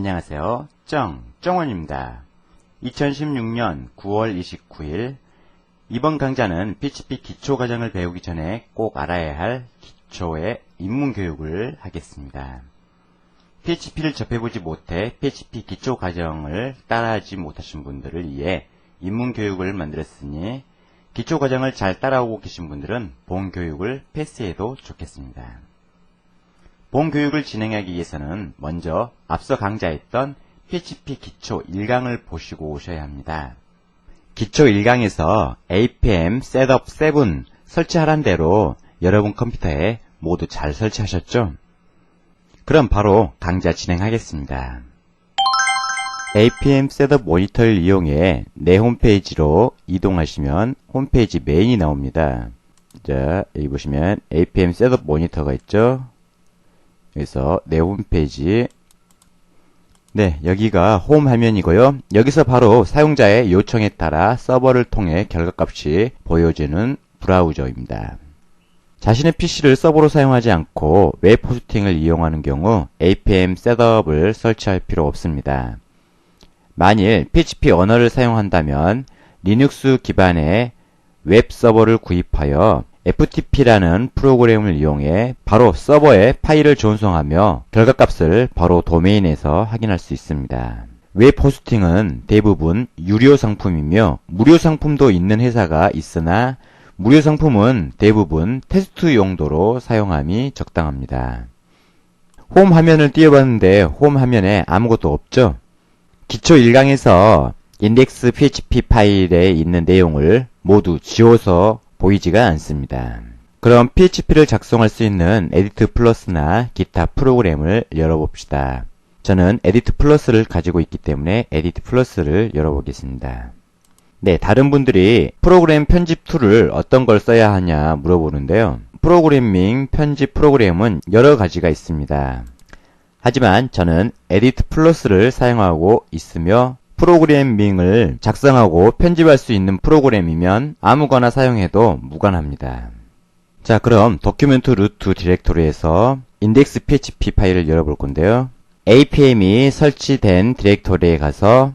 안녕하세요. 정원입니다. 2016년 9월 29일 이번 강좌는 PHP 기초 과정을 배우기 전에 꼭 알아야 할 기초의 입문 교육을 하겠습니다. PHP를 접해보지 못해 PHP 기초 과정을 따라하지 못하신 분들을 위해 입문 교육을 만들었으니 기초 과정을 잘 따라오고 계신 분들은 본 교육을 패스해도 좋겠습니다. 본 교육을 진행하기 위해서는 먼저 앞서 강좌했던 PHP 기초 1강을 보시고 오셔야 합니다. 기초 1강에서 APM 셋업 7 설치하란 대로 여러분 컴퓨터에 모두 잘 설치하셨죠? 그럼 바로 강좌 진행하겠습니다. APM 셋업 모니터를 이용해 내 홈페이지로 이동하시면 홈페이지 메인이 나옵니다. 자, 여기 보시면 APM 셋업 모니터가 있죠? 여기서 내 홈페이지, 네, 여기가 홈 화면이고요. 여기서 바로 사용자의 요청에 따라 서버를 통해 결과값이 보여지는 브라우저입니다. 자신의 PC를 서버로 사용하지 않고 웹 호스팅을 이용하는 경우 APM 셋업을 설치할 필요 없습니다. 만일 PHP 언어를 사용한다면 리눅스 기반의 웹 서버를 구입하여 FTP라는 프로그램을 이용해 바로 서버에 파일을 전송하며 결과값을 바로 도메인에서 확인할 수 있습니다. 웹 호스팅은 대부분 유료 상품이며 무료 상품도 있는 회사가 있으나 무료 상품은 대부분 테스트 용도로 사용함이 적당합니다. 홈 화면을 띄워봤는데 홈 화면에 아무것도 없죠? 기초 1강에서 인덱스 PHP 파일에 있는 내용을 모두 지워서 보이지가 않습니다. 그럼 PHP를 작성할 수 있는 에디트 플러스나 기타 프로그램을 열어봅시다. 저는 에디트 플러스를 가지고 있기 때문에 에디트 플러스를 열어보겠습니다. 네, 다른 분들이 프로그램 편집 툴을 어떤 걸 써야 하냐 물어보는데요. 프로그래밍 편집 프로그램은 여러 가지가 있습니다. 하지만 저는 에디트 플러스를 사용하고 있으며 프로그래밍을 작성하고 편집할 수 있는 프로그램이면 아무거나 사용해도 무관합니다. 자, 그럼 도큐멘트 루트 디렉토리에서 인덱스 PHP 파일을 열어볼 건데요. APM이 설치된 디렉토리에 가서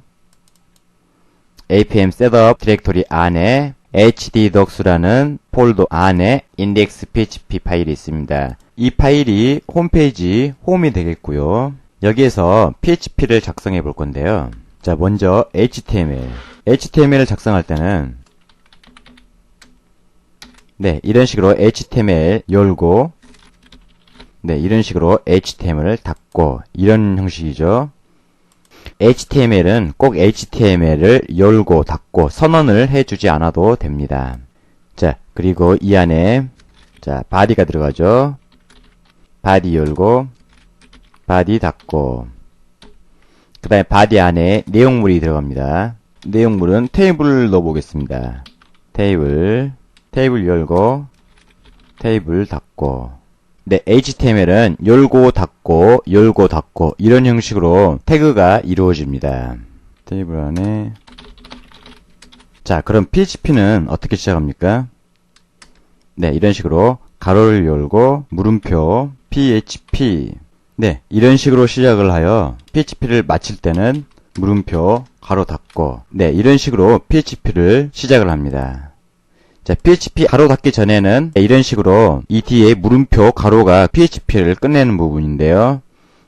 APM 셋업 디렉토리 안에 hddocs라는 폴더 안에 인덱스 PHP 파일이 있습니다. 이 파일이 홈페이지 홈이 되겠고요. 여기에서 PHP를 작성해 볼 건데요. 자, 먼저 HTML을 작성할 때는 네, 이런 식으로 HTML 열고 네, 이런 식으로 HTML을 닫고 이런 형식이죠. HTML은 꼭 HTML을 열고 닫고 선언을 해주지 않아도 됩니다. 자, 그리고 이 안에 자, body가 들어가죠. body 열고 body 닫고 그 다음에 바디 안에 내용물이 들어갑니다. 내용물은 테이블을 넣어보겠습니다. 테이블 열고 테이블 닫고 네, HTML은 열고 닫고 이런 형식으로 태그가 이루어집니다. 테이블 안에 자, 그럼 PHP는 어떻게 시작합니까? 네, 이런 식으로 가로를 열고 물음표 PHP 네, 이런 식으로 시작을 하여 PHP를 마칠 때는 물음표 가로 닫고 네, 이런 식으로 PHP를 시작을 합니다. 자, PHP 가로 닫기 전에는 이런 식으로 이 뒤에 물음표 가로가 PHP를 끝내는 부분인데요.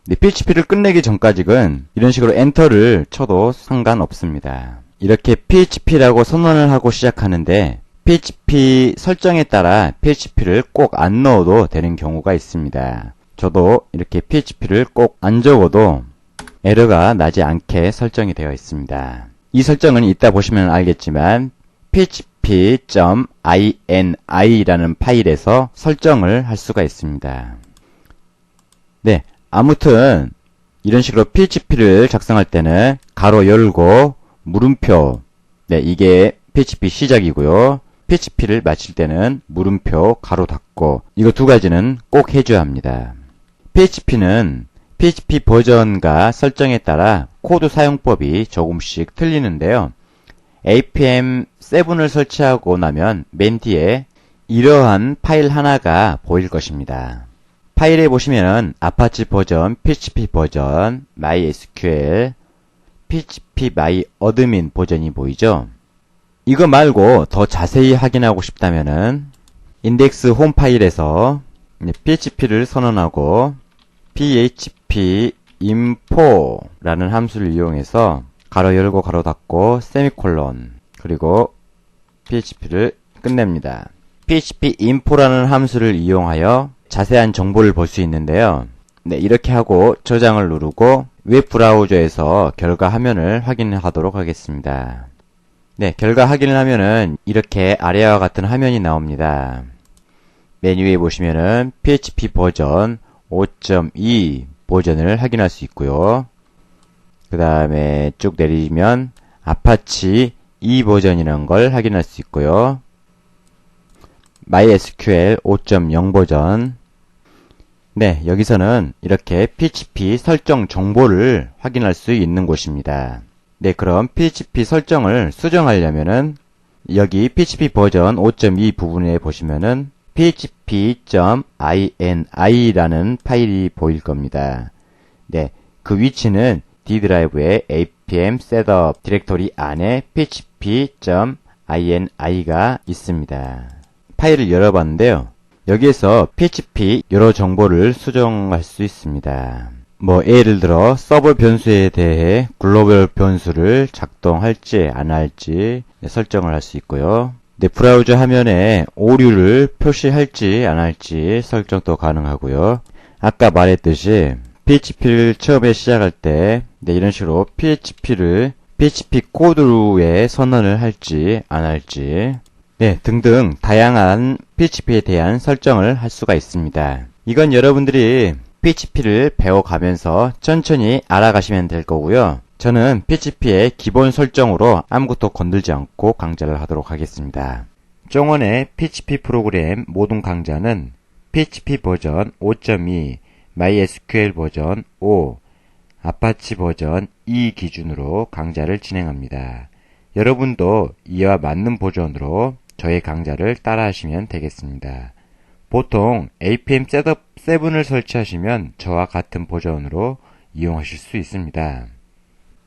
네, PHP를 끝내기 전까지는 이런 식으로 엔터를 쳐도 상관없습니다. 이렇게 PHP라고 선언을 하고 시작하는데 PHP 설정에 따라 PHP를 꼭 안 넣어도 되는 경우가 있습니다. 저도 이렇게 PHP를 꼭 안 적어도 에러가 나지 않게 설정이 되어 있습니다. 이 설정은 이따 보시면 알겠지만 php.ini 라는 파일에서 설정을 할 수가 있습니다. 네, 아무튼 이런 식으로 PHP를 작성할 때는 가로 열고 물음표 네, 이게 PHP 시작이고요. PHP를 마칠 때는 물음표 가로 닫고 이거 두 가지는 꼭 해줘야 합니다. PHP는 PHP 버전과 설정에 따라 코드 사용법이 조금씩 틀리는데요. APM 7을 설치하고 나면 맨 뒤에 이러한 파일 하나가 보일 것입니다. 파일에 보시면은 아파치 버전, PHP 버전, MySQL, PHP MyAdmin 버전이 보이죠? 이거 말고 더 자세히 확인하고 싶다면은 인덱스 홈 파일에서 PHP를 선언하고 php info라는 함수를 이용해서 가로 열고 가로 닫고 세미콜론 그리고 PHP를 끝냅니다. php info라는 함수를 이용하여 자세한 정보를 볼 수 있는데요. 네, 이렇게 하고 저장을 누르고 웹 브라우저에서 결과 화면을 확인하도록 하겠습니다. 네, 결과 확인을 하면은 이렇게 아래와 같은 화면이 나옵니다. 메뉴에 보시면은 PHP 버전 5.2 버전을 확인할 수 있고요. 그 다음에 쭉 내리면 아파치 2 버전이라는 걸 확인할 수 있고요. MySQL 5.0 버전. 네, 여기서는 이렇게 PHP 설정 정보를 확인할 수 있는 곳입니다. 네, 그럼 PHP 설정을 수정하려면은 여기 PHP 버전 5.2 부분에 보시면은 php.ini 라는 파일이 보일 겁니다. 네, 그 위치는 D 드라이브의 apm setup 디렉토리 안에 php.ini가 있습니다. 파일을 열어봤는데요. 여기에서 PHP 여러 정보를 수정할 수 있습니다. 뭐 예를 들어 서버 변수에 대해 글로벌 변수를 작동할지 안 할지 설정을 할 수 있고요. 네, 브라우저 화면에 오류를 표시할지 안 할지 설정도 가능하고요. 아까 말했듯이 PHP를 처음에 시작할 때 이런 식으로 PHP 코드에 선언을 할지 안 할지 등등 다양한 PHP에 대한 설정을 할 수가 있습니다. 이건 여러분들이 PHP를 배워가면서 천천히 알아가시면 될 거고요. 저는 PHP의 기본 설정으로 아무것도 건들지 않고 강좌를 하도록 하겠습니다. 쫑원의 PHP 프로그램 모든 강좌는 PHP 버전 5.2, MySQL 버전 5, 아파치 버전 2 기준으로 강좌를 진행합니다. 여러분도 이와 맞는 버전으로 저의 강좌를 따라하시면 되겠습니다. 보통 apm setup 7을 설치하시면 저와 같은 버전으로 이용하실 수 있습니다.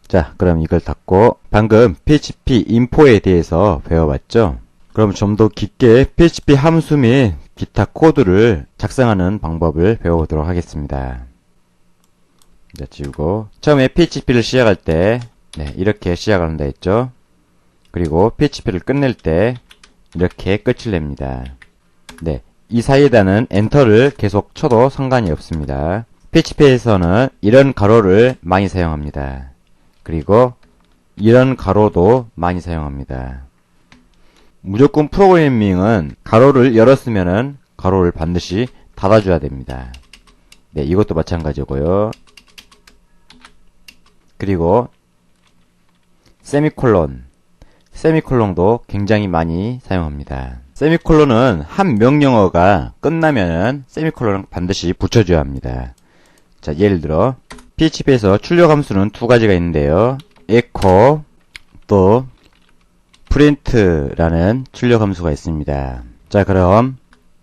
자, 그럼 이걸 닫고 방금 PHP info에 대해서 배워봤죠? 그럼 좀 더 깊게 PHP 함수 및 기타 코드를 작성하는 방법을 배워보도록 하겠습니다. 자, 지우고 처음에 PHP를 시작할 때 이렇게 시작을 한다 했죠? 그리고 PHP를 끝낼 때 이렇게 끝을 냅니다. 네, 이 사이에다는 엔터를 계속 쳐도 상관이 없습니다. PHP에서는 이런 가로를 많이 사용합니다. 그리고 이런 가로도 많이 사용합니다. 무조건 프로그래밍은 가로를 열었으면은 가로를 반드시 닫아줘야 됩니다. 네, 이것도 마찬가지고요. 그리고 세미콜론도 굉장히 많이 사용합니다. 세미콜론은 한 명령어가 끝나면은 세미콜론을 반드시 붙여줘야 합니다. 자, 예를 들어 PHP에서 출력 함수는 두 가지가 있는데요. echo 또 print라는 출력 함수가 있습니다. 자, 그럼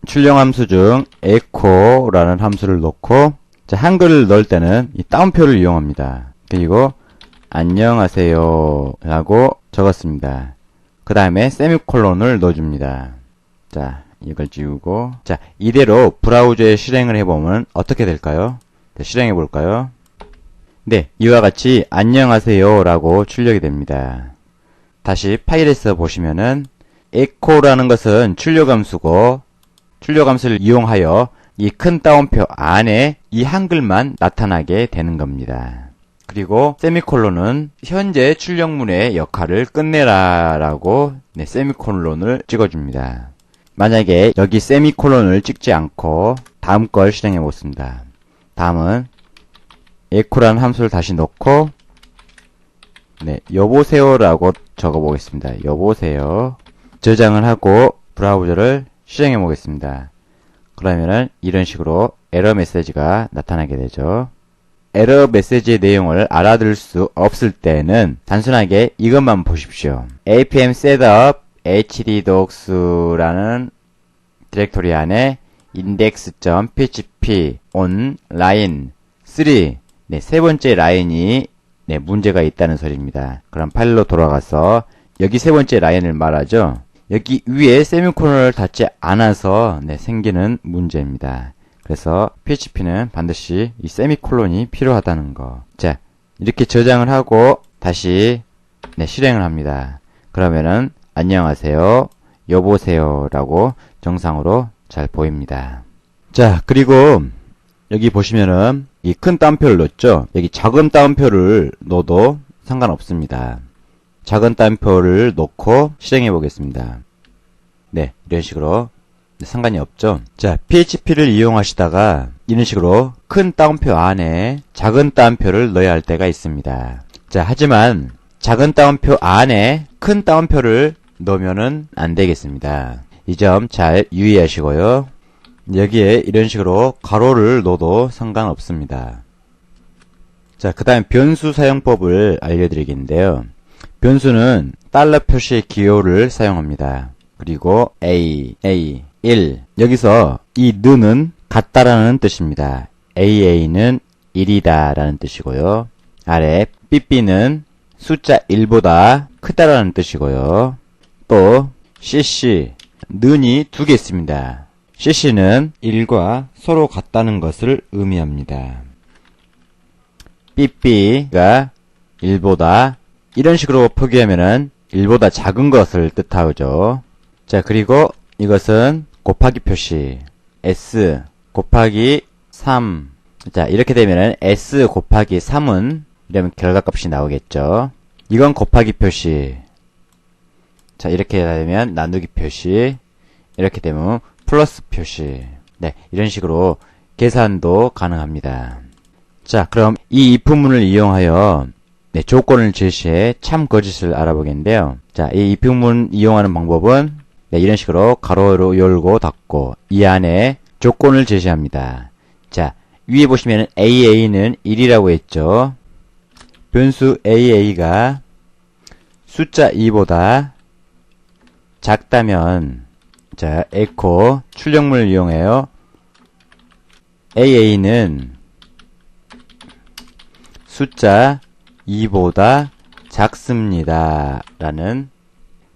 출력 함수 중 echo라는 함수를 넣고 자, 한글을 넣을 때는 이 따옴표를 이용합니다. 그리고 안녕하세요 라고 적었습니다. 그 다음에 세미콜론을 넣어줍니다. 자, 이걸 지우고 자, 이대로 브라우저에 실행을 해보면 어떻게 될까요? 네, 실행해 볼까요? 네, 이와 같이 안녕하세요 라고 출력이 됩니다. 다시 파일에서 보시면은 echo라는 것은 출력함수고 출력함수를 이용하여 이 큰 따옴표 안에 이 한글만 나타나게 되는 겁니다. 그리고 세미콜론은 현재 출력문의 역할을 끝내라 라고 세미콜론을 찍어줍니다. 만약에 여기 세미콜론을 찍지 않고 다음 걸 실행해 보겠습니다. 다음은 echo라는 함수를 다시 넣고 여보세요 라고 적어 보겠습니다. 여보세요. 저장을 하고 브라우저를 실행해 보겠습니다. 그러면은 이런 식으로 에러 메시지가 나타나게 되죠. 에러 메시지의 내용을 알아들을 수 없을 때는 단순하게 이것만 보십시오. apm setup hddocs라는 디렉토리 안에 index.php on line 3 네, 세 번째 라인이 네, 문제가 있다는 소리입니다. 그럼 파일로 돌아가서 여기 세 번째 라인을 말하죠. 여기 위에 세미콜론을 닫지 않아서 네, 생기는 문제입니다. 그래서 PHP는 반드시 이 세미콜론이 필요하다는 거. 자, 이렇게 저장을 하고 다시 네, 실행을 합니다. 그러면은 안녕하세요, 여보세요 라고 정상으로 잘 보입니다. 자, 그리고 여기 보시면은 이 큰 따옴표를 넣었죠. 여기 작은 따옴표를 넣어도 상관없습니다. 작은 따옴표를 놓고 실행해 보겠습니다. 네, 이런 식으로 상관이 없죠. 자, PHP를 이용하시다가 이런 식으로 큰 따옴표 안에 작은 따옴표를 넣어야 할 때가 있습니다. 자, 하지만 작은 따옴표 안에 큰 따옴표를 넣으면은 안 되겠습니다. 이 점 잘 유의하시고요. 여기에 이런 식으로 가로를 넣어도 상관없습니다. 자, 그 다음에 변수 사용법을 알려드리겠는데요. 변수는 달러 표시의 기호를 사용합니다. 그리고 A, 1. 여기서 이 는은 같다라는 뜻입니다. AA는 1이다 라는 뜻이고요. 아래 삐삐는 숫자 1보다 크다라는 뜻이고요. 또 CC, 는이 두 개 있습니다. CC는 1과 서로 같다는 것을 의미합니다. 삐삐가 1보다 이런 식으로 표기하면은 1보다 작은 것을 뜻하죠. 자, 그리고 이것은 곱하기 표시 S 곱하기 3. 자, 이렇게 되면은 S 곱하기 3은 이러면 결과값이 나오겠죠. 이건 곱하기 표시. 자, 이렇게 되면 나누기 표시. 이렇게 되면 플러스 표시. 네, 이런 식으로 계산도 가능합니다. 자, 그럼 이 if문을 이용하여 네, 조건을 제시해 참 거짓을 알아보겠는데요. 자, 이 if문 이용하는 방법은 네, 이런 식으로 가로로 열고 닫고 이 안에 조건을 제시합니다. 자, 위에 보시면 AA는 1이라고 했죠. 변수 AA가 숫자 2보다 작다면 자, 에코 출력문을 이용해요. AA는 숫자 2보다 작습니다 라는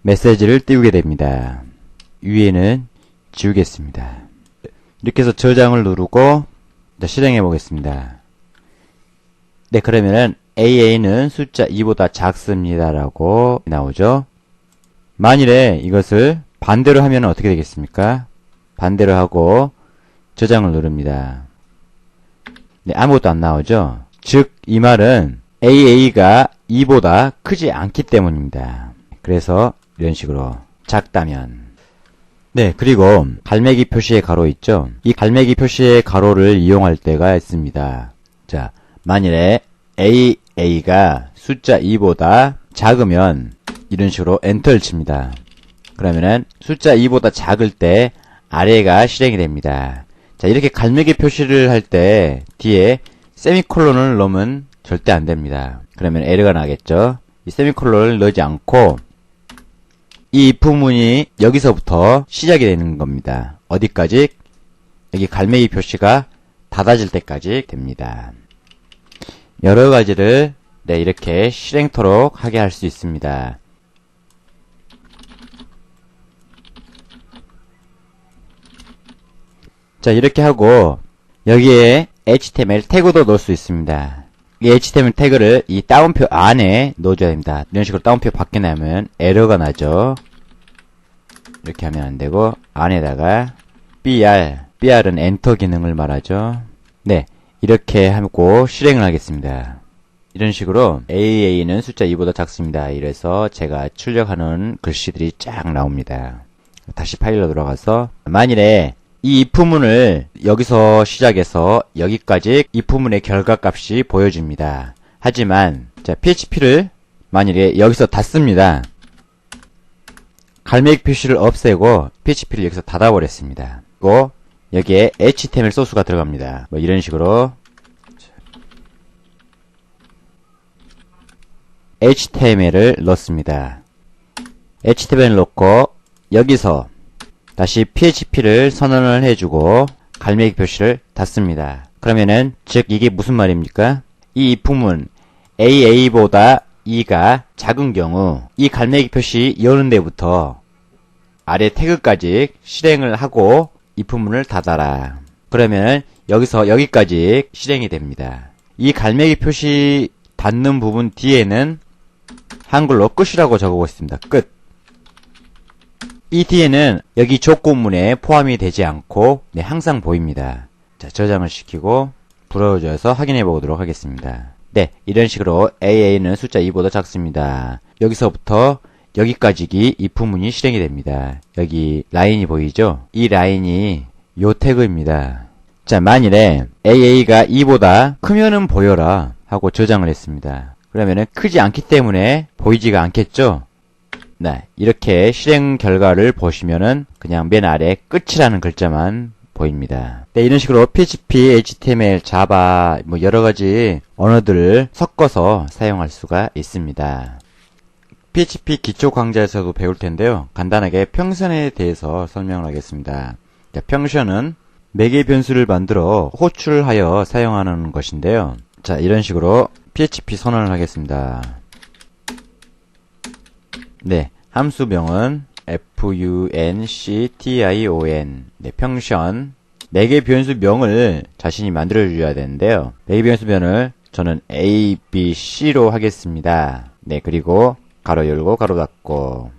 메시지를 띄우게 됩니다. 위에는 지우겠습니다. 이렇게 해서 저장을 누르고 실행해 보겠습니다. 네, 그러면은 AA는 숫자 2보다 작습니다 라고 나오죠. 만일에 이것을 반대로 하면 어떻게 되겠습니까? 반대로 하고 저장을 누릅니다. 네, 아무것도 안 나오죠. 즉, 이 말은 AA가 2보다 크지 않기 때문입니다. 그래서 이런 식으로 작다면. 네, 그리고 갈매기 표시의 가로 있죠. 이 갈매기 표시의 가로를 이용할 때가 있습니다. 자, 만일에 AA가 숫자 2보다 작으면 이런 식으로 엔터를 칩니다. 그러면은 숫자 2보다 작을 때 아래가 실행이 됩니다. 자, 이렇게 갈매기 표시를 할 때 뒤에 세미콜론을 넣으면 절대 안 됩니다. 그러면 에러가 나겠죠. 이 세미콜론을 넣지 않고 이 if문이 여기서부터 시작이 되는 겁니다. 어디까지? 여기 갈매기 표시가 닫아질 때까지 됩니다. 여러 가지를 네, 이렇게 실행토록 하게 할 수 있습니다. 자, 이렇게 하고 여기에 HTML 태그도 넣을 수 있습니다. 이 HTML 태그를 이 따옴표 안에 넣어줘야 됩니다. 이런 식으로 따옴표 밖에 나면 에러가 나죠. 이렇게 하면 안 되고 안에다가 BR은 엔터 기능을 말하죠. 네, 이렇게 하고 실행을 하겠습니다. 이런 식으로 AA는 숫자 2보다 작습니다. 이래서 제가 출력하는 글씨들이 쫙 나옵니다. 다시 파일로 들어가서 만일에 이 if문을 여기서 시작해서 여기까지 if문의 결과값이 보여줍니다. 하지만 자, PHP를 만일에 여기서 닫습니다. 갈매기 표시를 없애고 PHP를 여기서 닫아버렸습니다. 그리고 여기에 HTML 소스가 들어갑니다. 뭐 이런 식으로 HTML을 넣습니다. HTML 넣고 여기서 다시 PHP를 선언을 해주고 갈매기 표시를 닫습니다. 그러면은 즉 이게 무슨 말입니까? 이 if문 AA보다 E가 작은 경우 이 갈매기 표시 여는 데부터 아래 태그까지 실행을 하고 if문을 닫아라. 그러면 여기서 여기까지 실행이 됩니다. 이 갈매기 표시 닫는 부분 뒤에는 한글로 끝이라고 적어보고 있습니다. 끝. 이 뒤에는 여기 조건문에 포함이 되지 않고 항상 보입니다. 자, 저장을 시키고 브라우저에서 확인해 보도록 하겠습니다. 네, 이런 식으로 AA는 숫자 2보다 작습니다. 여기서부터 여기까지 if문이 실행이 됩니다. 여기 라인이 보이죠? 이 라인이 요 태그입니다. 자, 만일에 AA가 2보다 크면은 보여라 하고 저장을 했습니다. 그러면은 크지 않기 때문에 보이지가 않겠죠? 네, 이렇게 실행 결과를 보시면은 그냥 맨 아래 끝이라는 글자만 보입니다. 네, 이런 식으로 PHP, HTML, 자바 뭐 여러 가지 언어들을 섞어서 사용할 수가 있습니다. PHP 기초 강좌에서도 배울 텐데요. 간단하게 펑션에 대해서 설명을 하겠습니다. 자, 펑션은 매개 변수를 만들어 호출하여 사용하는 것인데요. 자, 이런 식으로 PHP 선언을 하겠습니다. 네, 함수명은 function. 네, 펑션. 매개 변수명을 자신이 만들어줘야 되는데요. 매개 변수명을 저는 A, B, C로 하겠습니다. 네, 그리고 가로 열고 가로 닫고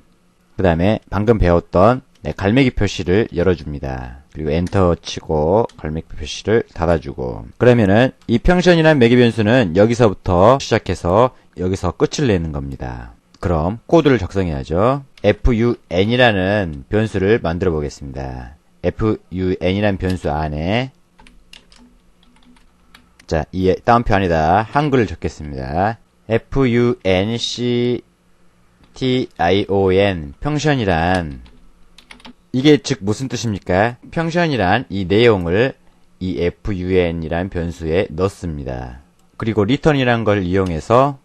그 다음에 방금 배웠던 갈매기 표시를 열어줍니다. 그리고 엔터 치고 갈매기 표시를 닫아주고 그러면은 이 펑션이라는 매개 변수는 여기서부터 시작해서 여기서 끝을 내는 겁니다. 그럼 코드를 작성해야죠. fun이라는 변수를 만들어 보겠습니다. fun이라는 변수 안에 자, 이 다운표 안에다 한글을 적겠습니다. function 펑션이란 이게 즉 무슨 뜻입니까? 펑션이란 이 내용을 이 fun이란 변수에 넣습니다. 그리고 return이란 걸 이용해서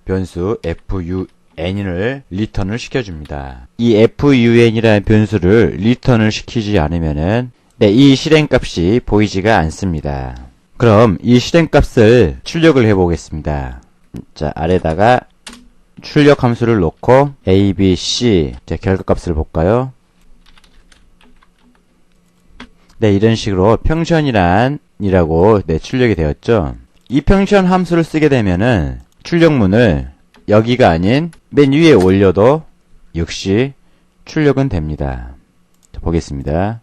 변수 fun을 리턴을 시켜줍니다. 이 fun이라는 변수를 리턴을 시키지 않으면은 이 실행값이 보이지가 않습니다. 그럼 이 실행값을 출력을 해보겠습니다. 자, 아래다가 출력 함수를 놓고 A, B, C 자, 결과값을 볼까요? 네, 이런 식으로 펑션이란이라고 출력이 되었죠. 이 펑션 함수를 쓰게 되면은 출력문을 여기가 아닌 맨 위에 올려도 역시 출력은 됩니다. 자, 보겠습니다.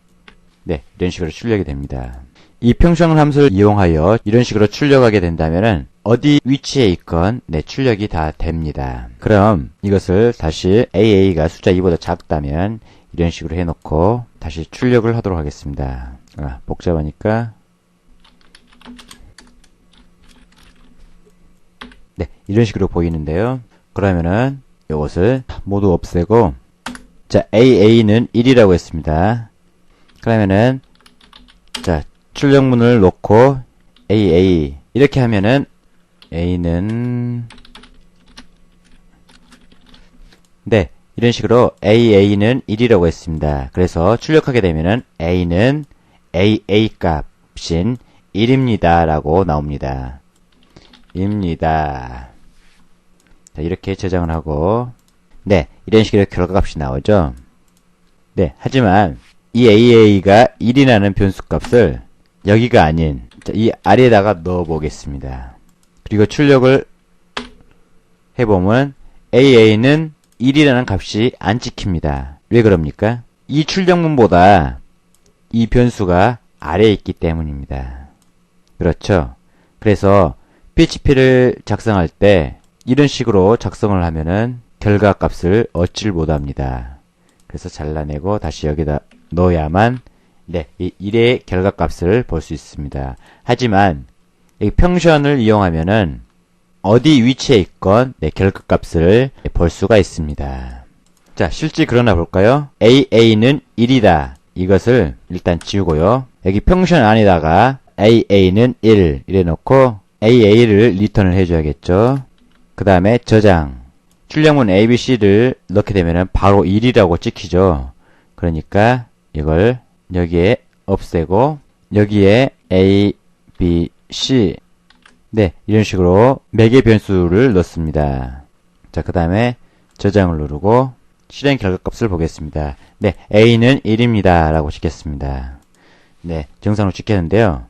네, 이런 식으로 출력이 됩니다. 이 펑션 함수를 이용하여 이런 식으로 출력하게 된다면은 어디 위치에 있건 출력이 다 됩니다. 그럼 이것을 다시 AA가 숫자 2보다 작다면 이런 식으로 해놓고 다시 출력을 하도록 하겠습니다. 복잡하니까 네, 이런 식으로 보이는데요. 그러면은 이것을 모두 없애고 자, AA는 1이라고 했습니다. 그러면은 자, 출력문을 놓고 AA 이렇게 하면은 A는 네, 이런 식으로 AA는 1이라고 했습니다. 그래서 출력하게 되면은 A는 AA 값인 1입니다 라고 나옵니다. 입니다. 자, 이렇게 저장을 하고 네, 이런 식으로 결과값이 나오죠. 네, 하지만 이 AA가 1이라는 변수값을 여기가 아닌 이 아래에다가 넣어 보겠습니다. 그리고 출력을 해보면 AA는 1이라는 값이 안 찍힙니다. 왜 그럽니까? 이 출력문보다 이 변수가 아래에 있기 때문입니다. 그렇죠? 그래서 PHP를 작성할 때 이런 식으로 작성을 하면은 결과값을 얻질 못합니다. 그래서 잘라내고 다시 여기다 넣어야만 이 1의 결과값을 볼 수 있습니다. 하지만 이 펑션을 이용하면은 어디 위치에 있건 결과값을 볼 수가 있습니다. 자, 실제 그러나 볼까요? AA는 1이다. 이것을 일단 지우고요. 여기 펑션 안에다가 AA는 1 이래 놓고 AA를 리턴을 해줘야겠죠. 그 다음에 저장. 출력문 ABC를 넣게 되면은 바로 1이라고 찍히죠. 그러니까 이걸 여기에 없애고 여기에 A, B, C 네, 이런 식으로 매개 변수를 넣습니다. 자, 그 다음에 저장을 누르고 실행 결과값을 보겠습니다. 네, A는 1입니다. 라고 찍겠습니다. 네, 정상으로 찍혔는데요.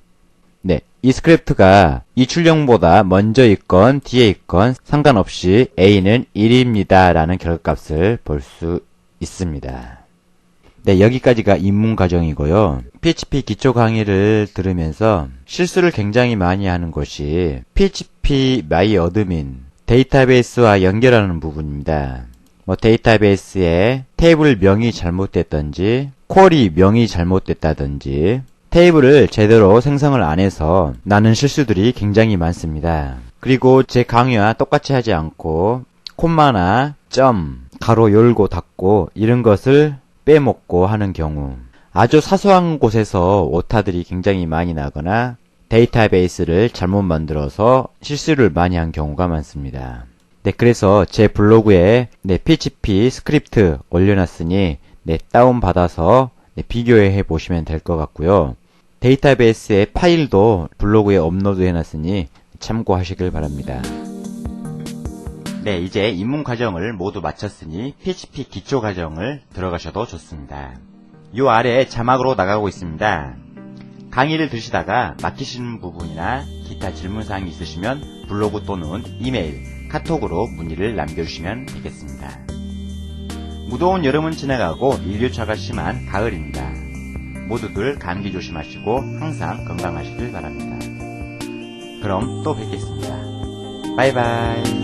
네, 이 스크립트가 이 출력보다 먼저 있건 뒤에 있건 상관없이 A는 1입니다. 라는 결과값을 볼 수 있습니다. 네, 여기까지가 입문 과정이고요. PHP 기초 강의를 들으면서 실수를 굉장히 많이 하는 것이 PHP MyAdmin 데이터베이스와 연결하는 부분입니다. 데이터베이스에 테이블 명이 잘못됐던지 쿼리 명이 잘못됐다든지 테이블을 제대로 생성을 안 해서 나는 실수들이 굉장히 많습니다. 그리고 제 강의와 똑같이 하지 않고 콤마나 점, 가로 열고 닫고 이런 것을 빼먹고 하는 경우 아주 사소한 곳에서 오타들이 굉장히 많이 나거나 데이터베이스를 잘못 만들어서 실수를 많이 한 경우가 많습니다. 네, 그래서 제 블로그에 PHP 스크립트 올려놨으니 다운받아서 비교해 보시면 될 것 같고요. 데이터베이스의 파일도 블로그에 업로드 해놨으니 참고하시길 바랍니다. 네, 이제 입문 과정을 모두 마쳤으니 PHP 기초 과정을 들어가셔도 좋습니다. 요 아래 자막으로 나가고 있습니다. 강의를 들으시다가 막히시는 부분이나 기타 질문사항이 있으시면 블로그 또는 이메일, 카톡으로 문의를 남겨주시면 되겠습니다. 무더운 여름은 지나가고 일교차가 심한 가을입니다. 모두들 감기 조심하시고 항상 건강하시길 바랍니다. 그럼 또 뵙겠습니다. 바이바이.